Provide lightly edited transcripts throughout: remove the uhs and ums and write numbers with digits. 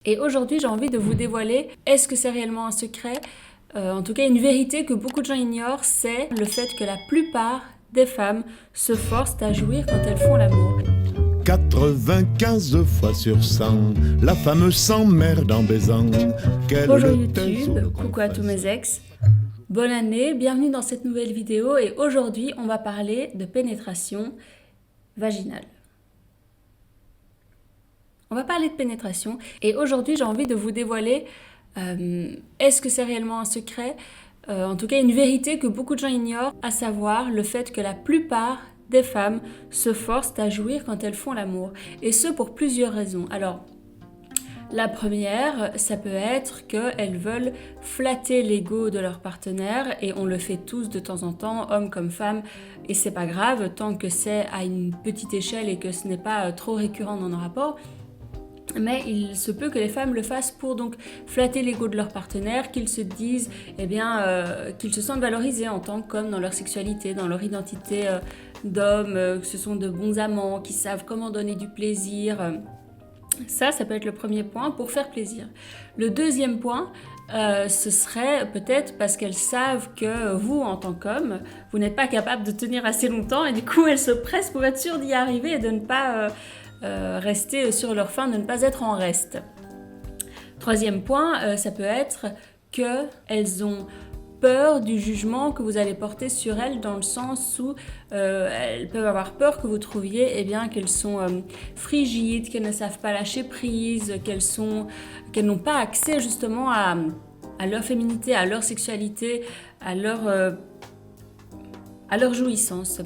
Et aujourd'hui, j'ai envie de vous dévoiler, est-ce que c'est réellement un secret? En tout cas, une vérité que beaucoup de gens ignorent, c'est le fait que la plupart des femmes se forcent à jouir quand elles font l'amour. 95 fois sur 100, la femme s'emmerde en baisant. Bonjour YouTube, coucou à tous mes ex. Bonne année, bienvenue dans cette nouvelle vidéo et aujourd'hui, on va parler de pénétration vaginale. On va parler de pénétration et aujourd'hui j'ai envie de vous dévoiler est-ce que c'est réellement un secret, en tout cas une vérité que beaucoup de gens ignorent, à savoir le fait que la plupart des femmes se forcent à jouir quand elles font l'amour, et ce pour plusieurs raisons. Alors la première, ça peut être qu'elles veulent flatter l'ego de leur partenaire, et on le fait tous de temps en temps, hommes comme femmes, et c'est pas grave tant que c'est à une petite échelle et que ce n'est pas trop récurrent dans nos rapports. Mais il se peut que les femmes le fassent pour donc flatter l'ego de leur partenaire, qu'ils se disent, qu'ils se sentent valorisés en tant qu'hommes dans leur sexualité, dans leur identité d'homme, que ce sont de bons amants, qui savent comment donner du plaisir. Ça peut être le premier point, pour faire plaisir. Le deuxième point, ce serait peut-être parce qu'elles savent que vous, en tant qu'homme, vous n'êtes pas capable de tenir assez longtemps et du coup elles se pressent pour être sûres d'y arriver et de ne pas rester sur leur faim, de ne pas être en reste. Troisième point, ça peut être qu'elles ont peur du jugement que vous allez porter sur elles, dans le sens où elles peuvent avoir peur que vous trouviez qu'elles sont frigides, qu'elles ne savent pas lâcher prise, qu'elles n'ont pas accès justement à leur féminité, à leur sexualité, à leur jouissance.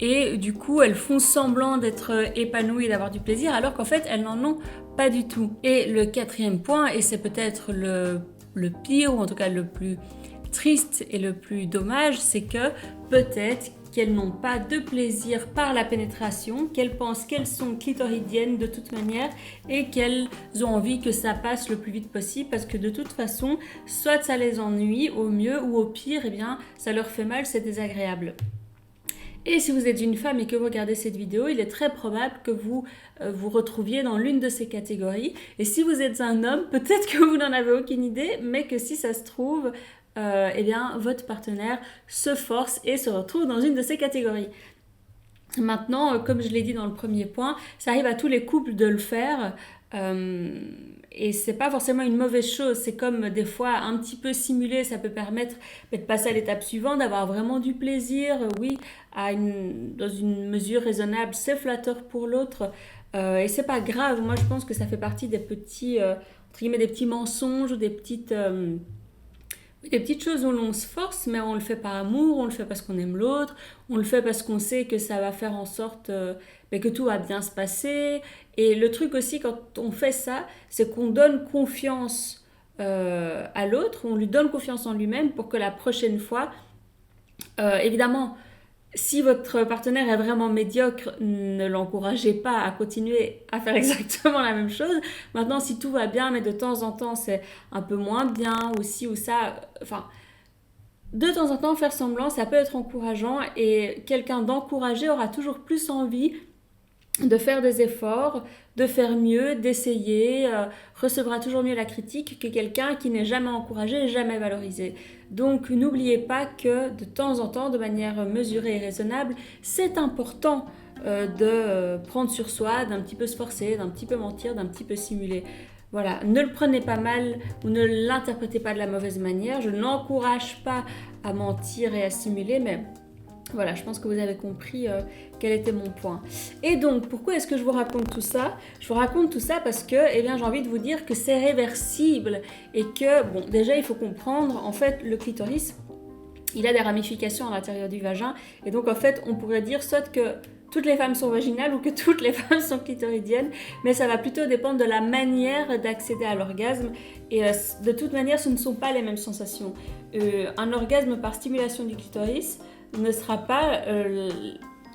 Et du coup, elles font semblant d'être épanouies et d'avoir du plaisir, alors qu'en fait, elles n'en ont pas du tout. Et le quatrième point, et c'est peut-être le pire, ou en tout cas le plus triste et le plus dommage, c'est que peut-être qu'elles n'ont pas de plaisir par la pénétration, qu'elles pensent qu'elles sont clitoridiennes de toute manière et qu'elles ont envie que ça passe le plus vite possible, parce que de toute façon, soit ça les ennuie au mieux, ou au pire, ça leur fait mal, c'est désagréable. Et si vous êtes une femme et que vous regardez cette vidéo, il est très probable que vous vous retrouviez dans l'une de ces catégories. Et si vous êtes un homme, peut-être que vous n'en avez aucune idée, mais que si ça se trouve, votre partenaire se force et se retrouve dans une de ces catégories. Maintenant, comme je l'ai dit dans le premier point, ça arrive à tous les couples de le faire. Et c'est pas forcément une mauvaise chose, c'est comme des fois un petit peu simuler, ça peut permettre de passer à l'étape suivante, d'avoir vraiment du plaisir, oui, dans une mesure raisonnable, c'est flatteur pour l'autre, et c'est pas grave. Moi je pense que ça fait partie des petits, entre guillemets, des petits mensonges ou des petites choses où l'on se force, mais on le fait par amour, on le fait parce qu'on aime l'autre, on le fait parce qu'on sait que ça va faire en sorte que tout va bien se passer. Et le truc aussi, quand on fait ça, c'est qu'on donne confiance à l'autre, on lui donne confiance en lui-même pour que la prochaine fois, évidemment, si votre partenaire est vraiment médiocre, ne l'encouragez pas à continuer à faire exactement la même chose. Maintenant, si tout va bien, mais de temps en temps c'est un peu moins bien, ou ci ou ça, de temps en temps faire semblant, ça peut être encourageant, et quelqu'un d'encouragé aura toujours plus envie de faire des efforts, de faire mieux, d'essayer, recevra toujours mieux la critique que quelqu'un qui n'est jamais encouragé et jamais valorisé. Donc n'oubliez pas que de temps en temps, de manière mesurée et raisonnable, c'est important de prendre sur soi, d'un petit peu se forcer, d'un petit peu mentir, d'un petit peu simuler. Voilà, ne le prenez pas mal ou ne l'interprétez pas de la mauvaise manière. Je n'encourage pas à mentir et à simuler, mais voilà, je pense que vous avez compris quel était mon point. Et donc, pourquoi est-ce que je vous raconte tout ça? Je vous raconte tout ça parce que, j'ai envie de vous dire que c'est réversible, et que, bon, déjà, il faut comprendre, en fait, le clitoris, il a des ramifications à l'intérieur du vagin, et donc, en fait, on pourrait dire soit que toutes les femmes sont vaginales ou que toutes les femmes sont clitoridiennes, mais ça va plutôt dépendre de la manière d'accéder à l'orgasme, et de toute manière, ce ne sont pas les mêmes sensations. Un orgasme par stimulation du clitoris ne sera pas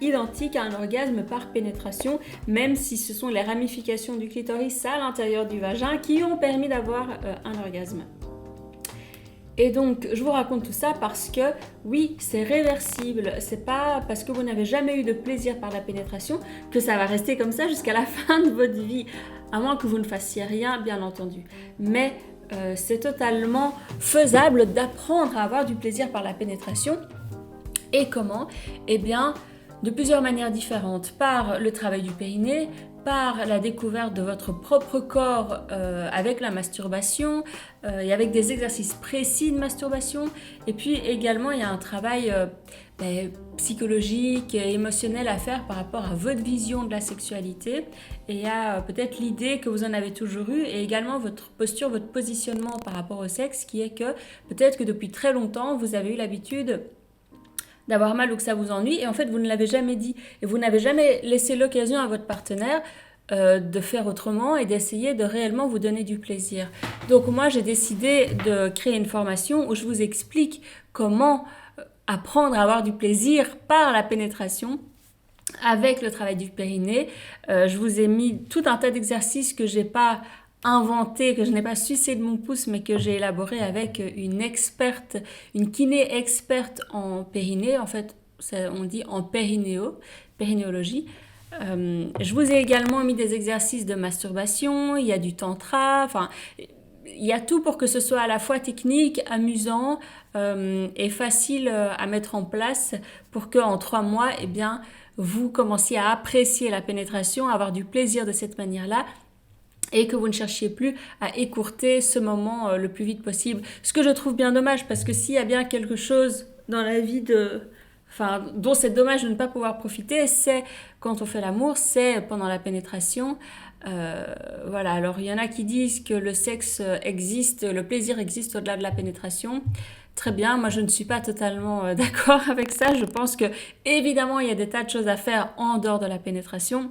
identique à un orgasme par pénétration, même si ce sont les ramifications du clitoris à l'intérieur du vagin qui ont permis d'avoir un orgasme. Et donc, je vous raconte tout ça parce que, oui, c'est réversible. C'est pas parce que vous n'avez jamais eu de plaisir par la pénétration que ça va rester comme ça jusqu'à la fin de votre vie. à moins que vous ne fassiez rien, bien entendu. Mais c'est totalement faisable d'apprendre à avoir du plaisir par la pénétration. Et comment? Eh bien, de plusieurs manières différentes, par le travail du périnée, par la découverte de votre propre corps avec la masturbation et avec des exercices précis de masturbation. Et puis également, il y a un travail psychologique et émotionnel à faire par rapport à votre vision de la sexualité et à peut-être l'idée que vous en avez toujours eue et également votre posture, votre positionnement par rapport au sexe qui est que peut-être que depuis très longtemps, vous avez eu l'habitude d'avoir mal ou que ça vous ennuie et en fait vous ne l'avez jamais dit et vous n'avez jamais laissé l'occasion à votre partenaire de faire autrement et d'essayer de réellement vous donner du plaisir. Donc moi j'ai décidé de créer une formation où je vous explique comment apprendre à avoir du plaisir par la pénétration avec le travail du périnée. Je vous ai mis tout un tas d'exercices que j'ai pas inventé, que je n'ai pas sucé de mon pouce, mais que j'ai élaboré avec une experte, une kiné experte en périnée. En fait, on dit en périnéologie. Je vous ai également mis des exercices de masturbation, il y a du tantra, enfin, il y a tout pour que ce soit à la fois technique, amusant et facile à mettre en place pour qu'en 3 mois, eh bien, vous commenciez à apprécier la pénétration, à avoir du plaisir de cette manière-là et que vous ne cherchiez plus à écourter ce moment le plus vite possible. Ce que je trouve bien dommage parce que s'il y a bien quelque chose dans la vie dont c'est dommage de ne pas pouvoir profiter, c'est quand on fait l'amour, c'est pendant la pénétration. Voilà, alors il y en a qui disent que le sexe existe, le plaisir existe au-delà de la pénétration. Très bien, moi je ne suis pas totalement d'accord avec ça. Je pense que évidemment il y a des tas de choses à faire en dehors de la pénétration.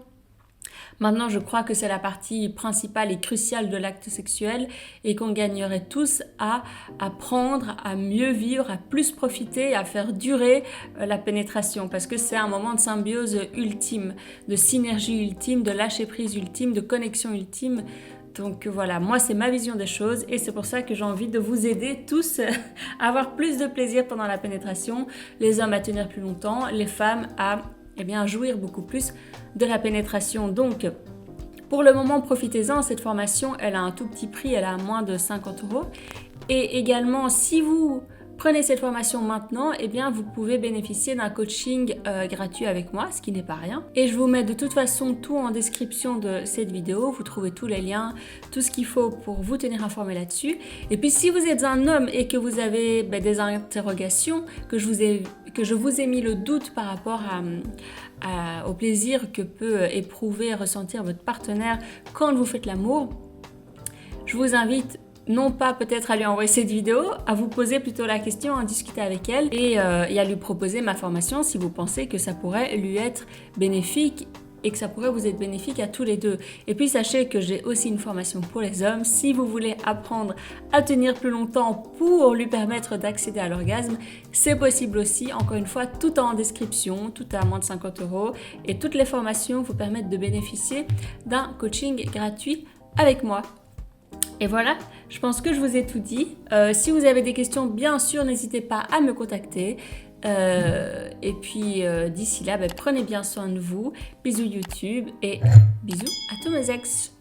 Maintenant, je crois que c'est la partie principale et cruciale de l'acte sexuel et qu'on gagnerait tous à apprendre à mieux vivre, à plus profiter, à faire durer la pénétration parce que c'est un moment de symbiose ultime, de synergie ultime, de lâcher prise ultime, de connexion ultime. Donc voilà, moi c'est ma vision des choses et c'est pour ça que j'ai envie de vous aider tous à avoir plus de plaisir pendant la pénétration, les hommes à tenir plus longtemps, les femmes à jouir beaucoup plus de la pénétration. Donc, pour le moment, profitez-en. Cette formation, elle a un tout petit prix, elle a moins de 50 €. Et également, si vous prenez cette formation maintenant, eh bien, vous pouvez bénéficier d'un coaching gratuit avec moi, ce qui n'est pas rien. Et je vous mets de toute façon tout en description de cette vidéo. Vous trouvez tous les liens, tout ce qu'il faut pour vous tenir informé là-dessus. Et puis, si vous êtes un homme et que vous avez des interrogations, que je vous ai mis le doute par rapport au plaisir que peut éprouver, ressentir votre partenaire quand vous faites l'amour, je vous invite non pas peut-être à lui envoyer cette vidéo, à vous poser plutôt la question, à en discuter avec elle et à lui proposer ma formation si vous pensez que ça pourrait lui être bénéfique et que ça pourrait vous être bénéfique à tous les deux. Et puis sachez que j'ai aussi une formation pour les hommes. Si vous voulez apprendre à tenir plus longtemps pour lui permettre d'accéder à l'orgasme, c'est possible aussi. Encore une fois, tout est en description, tout est à moins de 50 € et toutes les formations vous permettent de bénéficier d'un coaching gratuit avec moi. Et voilà, je pense que je vous ai tout dit. Si vous avez des questions, bien sûr, n'hésitez pas à me contacter. Et puis d'ici là, prenez bien soin de vous. Bisous YouTube et bisous à tous mes ex.